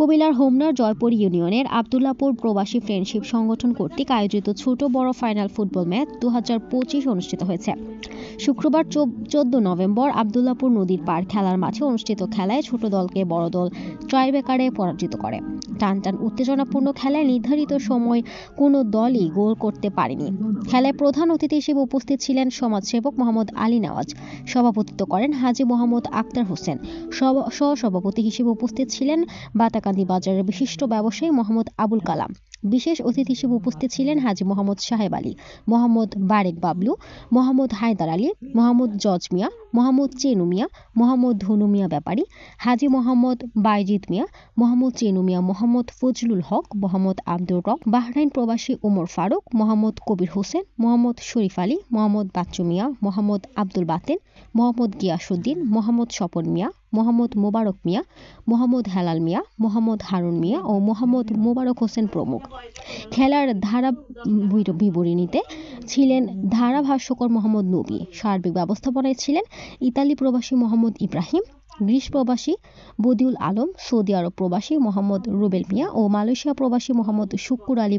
কুমিল্লার হোমনার জয়পুর ইউনিয়নের আব্দুল্লাপুর প্রবাসী ফ্রেন্ডশিপ সংগঠন কর্তৃক আয়োজিত ছোট বড় ফাইনাল ফুটবল ম্যাচ 2025 অনুষ্ঠিত হয়েছে। শুক্রবার 14 নভেম্বর আব্দুল্লাপুর নদীর পাড় খেলার মাঠে অনুষ্ঠিত খেলায় ছোট দলকে বড় দল ট্রাইবেকারে পরাজিত করে। টানটান উত্তেজনাপূর্ণ খেলায় নির্ধারিত সময় কোনো দলই গোল করতে পারেনি। খেলায় প্রধান অতিথি হিসেবে উপস্থিত ছিলেন সমাজসেবক মোহাম্মদ আলী নওয়াজ, সভাপতিত্ব করেন হাজী মোহাম্মদ আক্তার হোসেন, সহসভাপতি হিসেবে উপস্থিত ছিলেন বাতাকান্দি বাজারের বিশিষ্ট ব্যবসায়ী মোহাম্মদ আবুল কালাম। বিশেষ অতিথি হিসেবে উপস্থিত ছিলেন হাজী মোহাম্মদ সাহেব আলী, মোহাম্মদ বারেক বাবলু, মোহাম্মদ হায়দার আলী, মোহাম্মদ জজ মিয়া, মোহাম্মদ চেনু মিয়া, মোহাম্মদ ধনু মিয়া ব্যাপারী, হাজী মোহাম্মদ বাইজিদ মিয়া, মোহাম্মদ চেনু মিয়া, মোহাম্মদ ফজলুল হক, মোহাম্মদ আব্দুর রব, বাহরাইন প্রবাসী ওমর ফারুক, মোহাম্মদ কবির হোসেন, মোহাম্মদ শরীফ আলী, মোহাম্মদ বাচ্চু মিয়া, মোহাম্মদ আব্দুল বাতেন, মোহাম্মদ গিয়াসউদ্দিন, মোহাম্মদ স্বপন মিয়া, মোহাম্মদ মোবারক মিয়া, মোহাম্মদ হেলাল মিয়া, মোহাম্মদ হারুন মিয়া ও মোহাম্মদ মোবারক হোসেন প্রমুখ। খেলার ধারা বিবরণীতে ছিলেন ধারাভাষ্যকার মোহাম্মদ নবী। সার্বিক ব্যবস্থাপনায় ছিলেন ইতালি প্রবাসী মোহাম্মদ ইব্রাহিম, গ্রিস প্রবাসী বদিউল আলম, সৌদি আরব প্রবাসী মোহাম্মদ রুবেল মিয়া ও মালয়েশিয়া প্রবাসী মোহাম্মদ শুক্কুর আলী।